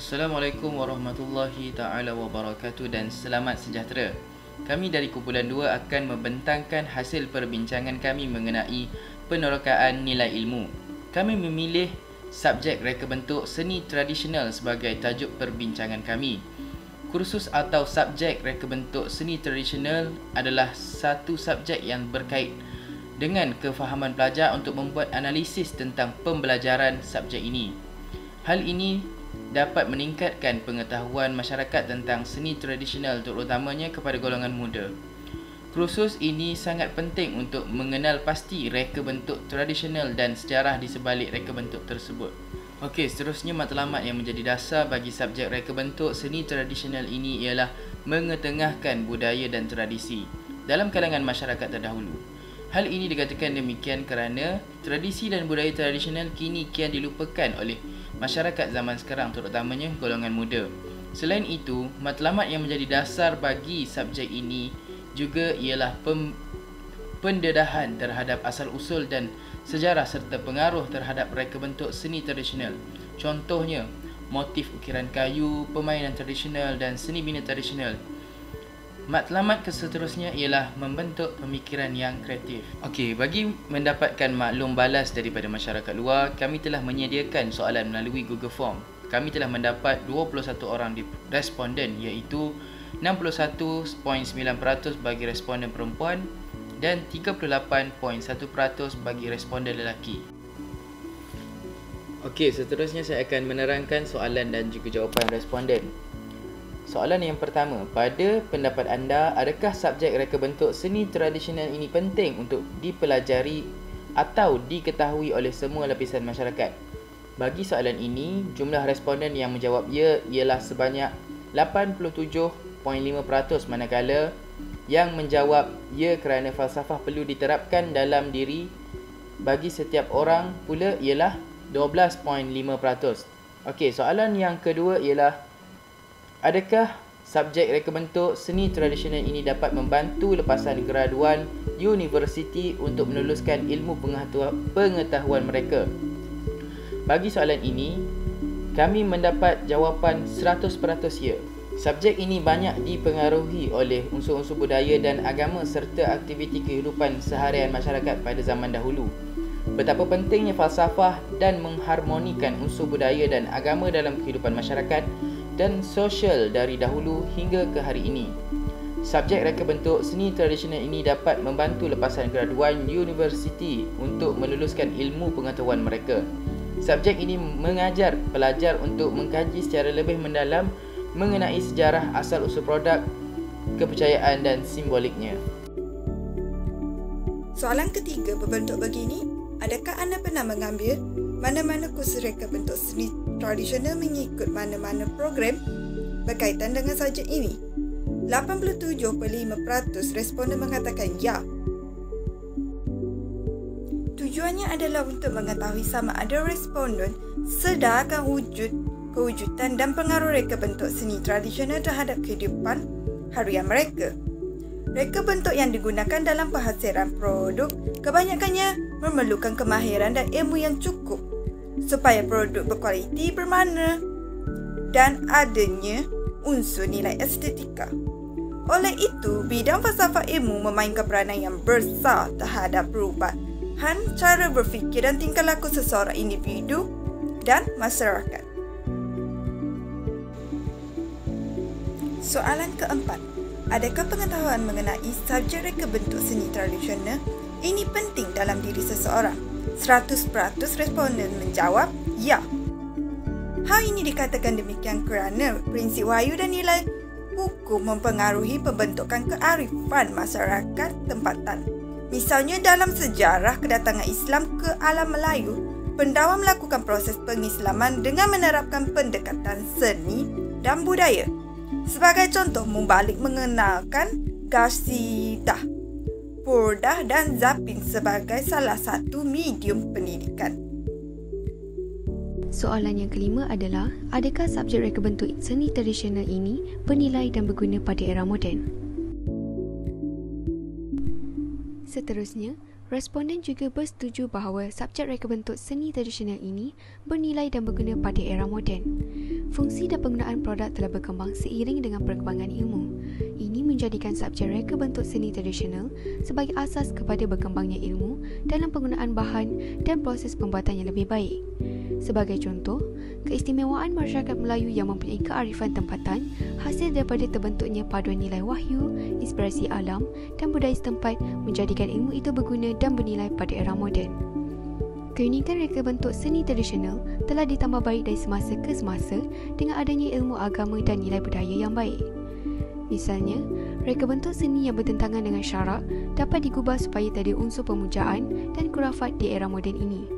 Assalamualaikum warahmatullahi ta'ala wabarakatuh dan selamat sejahtera. Kami dari kumpulan 2 akan membentangkan hasil perbincangan kami mengenai penerokaan nilai ilmu. Kami memilih subjek reka bentuk seni tradisional sebagai tajuk perbincangan kami. Kursus atau subjek reka bentuk seni tradisional adalah satu subjek yang berkait dengan kefahaman pelajar untuk membuat analisis tentang pembelajaran subjek ini. Hal ini dapat meningkatkan pengetahuan masyarakat tentang seni tradisional terutamanya kepada golongan muda. Kursus ini sangat penting untuk mengenal pasti reka bentuk tradisional dan sejarah di sebalik reka bentuk tersebut. Okey, seterusnya matlamat yang menjadi dasar bagi subjek reka bentuk seni tradisional ini ialah mengetengahkan budaya dan tradisi dalam kalangan masyarakat terdahulu. Hal ini dikatakan demikian kerana tradisi dan budaya tradisional kini kian dilupakan oleh masyarakat zaman sekarang terutamanya golongan muda. Selain itu, matlamat yang menjadi dasar bagi subjek ini juga ialah pendedahan terhadap asal-usul dan sejarah serta pengaruh terhadap reka bentuk seni tradisional. Contohnya, motif ukiran kayu, permainan tradisional dan seni bina tradisional. Matlamat seterusnya ialah membentuk pemikiran yang kreatif. Okey, bagi mendapatkan maklum balas daripada masyarakat luar, kami telah menyediakan soalan melalui Google Form. Kami telah mendapat 21 orang responden iaitu 61.9% bagi responden perempuan dan 38.1% bagi responden lelaki. Okey, seterusnya saya akan menerangkan soalan dan juga jawapan responden. Soalan yang pertama, pada pendapat anda, adakah subjek reka bentuk seni tradisional ini penting untuk dipelajari atau diketahui oleh semua lapisan masyarakat? Bagi soalan ini, jumlah responden yang menjawab ya ialah sebanyak 87.5%, manakala yang menjawab ya kerana falsafah perlu diterapkan dalam diri bagi setiap orang pula ialah 12.5%. Okey, soalan yang kedua ialah, adakah subjek reka bentuk seni tradisional ini dapat membantu lepasan graduan universiti untuk meluluskan ilmu pengetahuan mereka? Bagi soalan ini, kami mendapat jawapan 100% ya. Subjek ini banyak dipengaruhi oleh unsur-unsur budaya dan agama serta aktiviti kehidupan seharian masyarakat pada zaman dahulu. Betapa pentingnya falsafah dan mengharmonikan unsur budaya dan agama dalam kehidupan masyarakat dan sosial dari dahulu hingga ke hari ini. Subjek reka bentuk seni tradisional ini dapat membantu lepasan graduan universiti untuk meluluskan ilmu pengetahuan mereka. Subjek ini mengajar pelajar untuk mengkaji secara lebih mendalam mengenai sejarah asal-usul produk, kepercayaan dan simboliknya. Soalan ketiga berbentuk begini, adakah anda pernah mengambil mana-mana kursus reka bentuk seni tradisional mengikut mana-mana program berkaitan dengan subjek ini? 87.5% responden mengatakan ya. Tujuannya adalah untuk mengetahui sama ada responden sedar akan kewujudan dan pengaruh reka bentuk seni tradisional terhadap kehidupan harian mereka. Reka bentuk yang digunakan dalam penghasilan produk kebanyakannya memerlukan kemahiran dan ilmu yang cukup supaya produk berkualiti, bermakna dan adanya unsur nilai estetika. Oleh itu, bidang falsafah ilmu memainkan peranan yang besar terhadap perubahan cara berfikir dan tingkah laku seseorang individu dan masyarakat. Soalan keempat, adakah pengetahuan mengenai subjek reka bentuk seni tradisional ini penting dalam diri seseorang? 100% responden menjawab ya. Hal ini dikatakan demikian kerana prinsip wahyu dan nilai hukum mempengaruhi pembentukan kearifan masyarakat tempatan. Misalnya dalam sejarah kedatangan Islam ke alam Melayu, pendakwa melakukan proses pengislaman dengan menerapkan pendekatan seni dan budaya. Sebagai contoh, Mubalik mengenalkan qasidah, burdah dan zapin sebagai salah satu medium pendidikan. Soalan yang kelima adalah, adakah subjek reka bentuk seni tradisional ini bernilai dan berguna pada era moden? Seterusnya, responden juga bersetuju bahawa subjek reka bentuk seni tradisional ini bernilai dan berguna pada era moden. Fungsi dan penggunaan produk telah berkembang seiring dengan perkembangan ilmu. Ini menjadikan subjek reka bentuk seni tradisional sebagai asas kepada berkembangnya ilmu dalam penggunaan bahan dan proses pembuatan yang lebih baik. Sebagai contoh, keistimewaan masyarakat Melayu yang mempunyai kearifan tempatan hasil daripada terbentuknya paduan nilai wahyu, inspirasi alam dan budaya setempat menjadikan ilmu itu berguna dan bernilai pada era moden. Keunikan reka bentuk seni tradisional telah ditambah baik dari semasa ke semasa dengan adanya ilmu agama dan nilai budaya yang baik. Misalnya, reka bentuk seni yang bertentangan dengan syarak dapat digubah supaya tiada unsur pemujaan dan khurafat di era moden ini.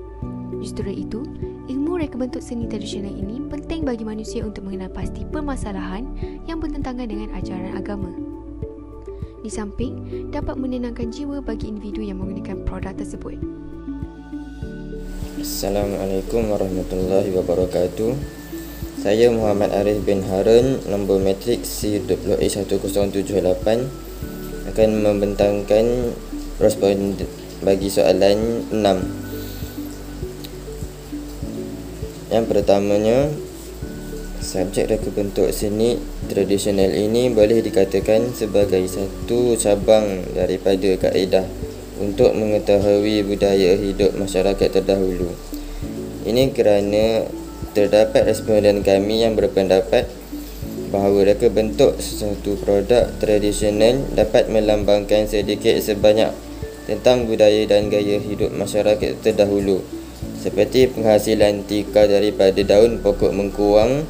Justru itu, ilmu reka bentuk seni tradisional ini penting bagi manusia untuk mengenal pasti permasalahan yang bertentangan dengan ajaran agama. Di samping, dapat menenangkan jiwa bagi individu yang menggunakan produk tersebut. Assalamualaikum warahmatullahi wabarakatuh. Saya Muhammad Arif bin Harun, nombor matrik C20A1078, akan membentangkan respon bagi soalan 6. Yang pertamanya, subjek reka bentuk seni tradisional ini boleh dikatakan sebagai satu cabang daripada kaedah untuk mengetahui budaya hidup masyarakat terdahulu. Ini kerana terdapat responden kami yang berpendapat bahawa reka bentuk sesuatu produk tradisional dapat melambangkan sedikit sebanyak tentang budaya dan gaya hidup masyarakat terdahulu, seperti penghasilan tika daripada daun pokok mengkuang,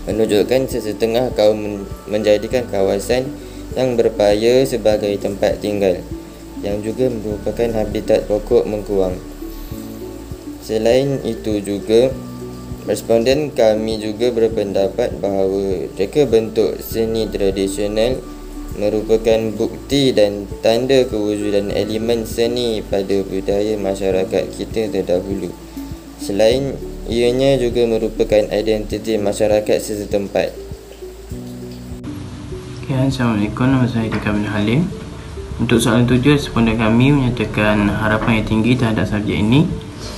menunjukkan sesetengah kaum menjadikan kawasan yang berpaya sebagai tempat tinggal, yang juga merupakan habitat pokok mengkuang. Selain itu juga, responden kami juga berpendapat bahawa reka bentuk seni tradisional merupakan bukti dan tanda kewujudan elemen seni pada budaya masyarakat kita terdahulu. Selain ianya juga merupakan identiti masyarakat setempat. Assalamualaikum, nama saya Dika bin Halim. Untuk soalan 7, responden kami menyatakan harapan yang tinggi terhadap subjek ini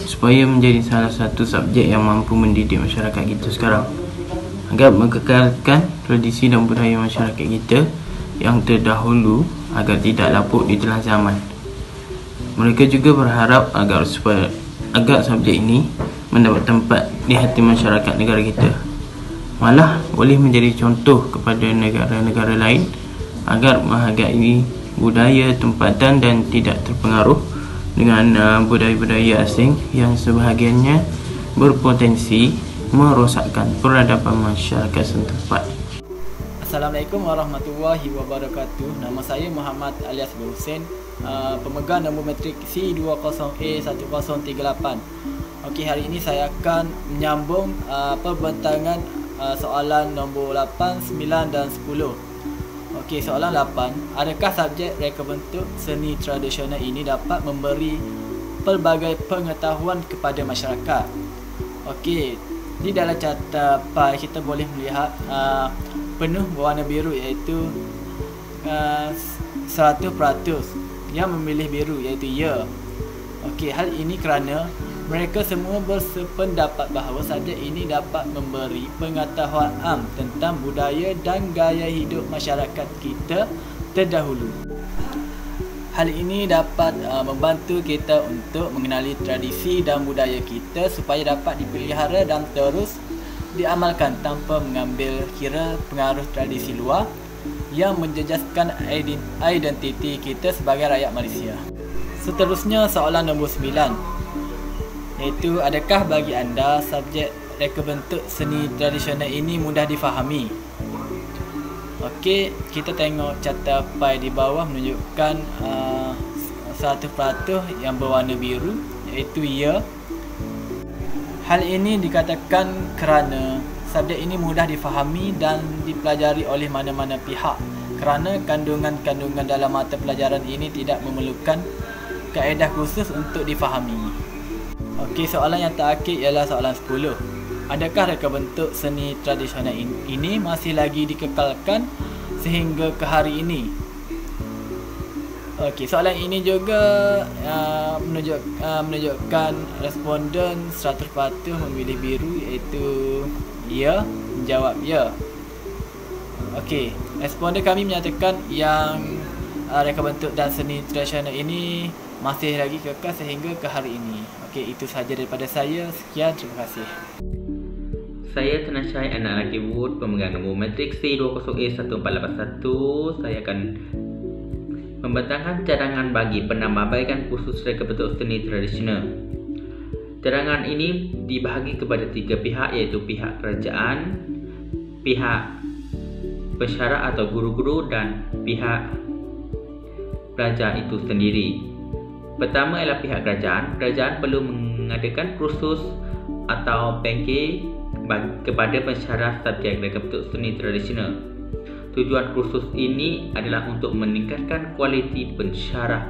supaya menjadi salah satu subjek yang mampu mendidik masyarakat kita sekarang agar mengekalkan tradisi dan budaya masyarakat kita yang terdahulu agar tidak lapuk di telan zaman. Mereka juga berharap agar subjek ini mendapat tempat di hati masyarakat negara kita, malah boleh menjadi contoh kepada negara-negara lain agar menghargai budaya tempatan dan tidak terpengaruh dengan budaya-budaya asing yang sebahagiannya berpotensi merosakkan peradaban masyarakat setempat. Assalamualaikum warahmatullahi wabarakatuh. Nama saya Muhammad alias Hussein, pemegang nombor matrik C20A1038. Okey, hari ini saya akan menyambung perbentangan soalan nombor 8, 9 dan 10. Okey, soalan 8. Adakah subjek reka bentuk seni tradisional ini dapat memberi pelbagai pengetahuan kepada masyarakat? Okey, di dalam carta pai kita boleh melihat penuh berwarna biru, iaitu 100% yang memilih biru, iaitu ya. Okey, hal ini kerana mereka semua bersependapat bahawa subjek ini dapat memberi pengetahuan am tentang budaya dan gaya hidup masyarakat kita terdahulu. Hal ini dapat membantu kita untuk mengenali tradisi dan budaya kita supaya dapat dipelihara dan terus diamalkan tanpa mengambil kira pengaruh tradisi luar yang menjejaskan identiti kita sebagai rakyat Malaysia. Seterusnya, soalan nombor 9, iaitu adakah bagi anda subjek reka bentuk seni tradisional ini mudah difahami? Okey, kita tengok carta pai di bawah menunjukkan 100% yang berwarna biru, iaitu ya. Hal ini dikatakan kerana subjek ini mudah difahami dan dipelajari oleh mana-mana pihak, kerana kandungan-kandungan dalam mata pelajaran ini tidak memerlukan kaedah khusus untuk difahami. Okey, soalan yang terakhir ialah soalan 10. Adakah reka bentuk seni tradisional ini masih lagi dikekalkan sehingga ke hari ini? Okey, soalan ini juga menunjukkan responden 100% memilih biru, iaitu Ia menjawab ya. Okey, responden kami menyatakan yang reka bentuk dan seni tradisional ini masih lagi kekal sehingga ke hari ini. Okey, itu sahaja daripada saya. Sekian, terima kasih. Saya Tanashai, anak lelaki Wood, pemegang nombor matrik C20A1481. Saya akan membentangkan cadangan bagi penambahbaikan khusus reka bentuk seni tradisional. Cadangan ini dibahagi kepada 3 pihak, iaitu pihak kerajaan, pihak pensyarah atau guru-guru dan pihak pelajar itu sendiri. Pertama ialah pihak kerajaan. Kerajaan perlu mengadakan kursus atau package kepada pensyarah subjek reka bentuk seni tradisional. Tujuan kursus ini adalah untuk meningkatkan kualiti pensyarah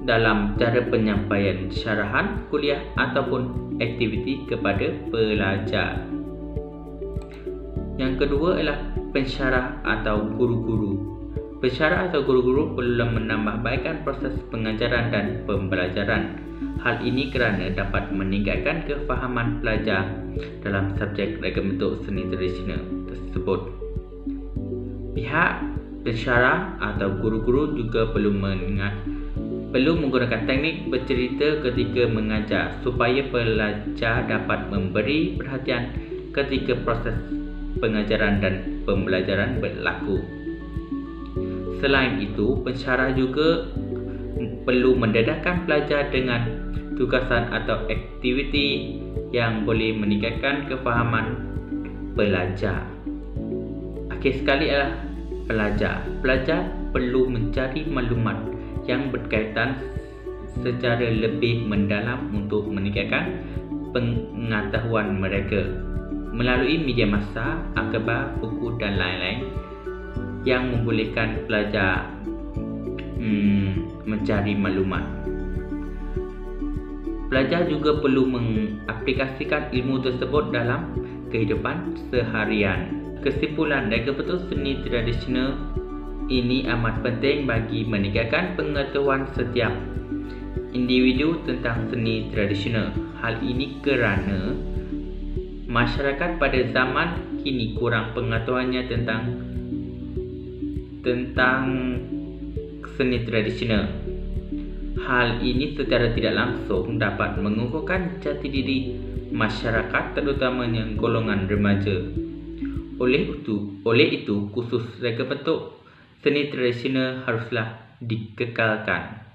dalam cara penyampaian syarahan kuliah ataupun aktiviti kepada pelajar. Yang kedua ialah pensyarah atau guru-guru. Pensyarah atau guru-guru perlu menambahbaikan proses pengajaran dan pembelajaran. Hal ini kerana dapat meningkatkan kefahaman pelajar dalam subjek reka bentuk seni tradisional tersebut. Pihak pensyarah atau guru-guru juga perlu menggunakan teknik bercerita ketika mengajar supaya pelajar dapat memberi perhatian ketika proses pengajaran dan pembelajaran berlaku. Selain itu, pensyarah juga perlu mendedahkan pelajar dengan tugasan atau aktiviti yang boleh meningkatkan kefahaman pelajar. Akhir sekali ialah pelajar. Pelajar perlu mencari maklumat yang berkaitan secara lebih mendalam untuk meningkatkan pengetahuan mereka melalui media massa, akhbar, buku dan lain-lain yang membolehkan pelajar mencari maklumat. Pelajar juga perlu mengaplikasikan ilmu tersebut dalam kehidupan seharian. Kesimpulan, reka bentuk seni tradisional ini amat penting bagi meningkatkan pengetahuan setiap individu tentang seni tradisional. Hal ini kerana masyarakat pada zaman kini kurang pengetahuannya tentang seni tradisional. Hal ini secara tidak langsung dapat mengukuhkan jati diri masyarakat, terutamanya golongan remaja. Oleh itu, khusus reka bentuk seni tradisional haruslah dikekalkan.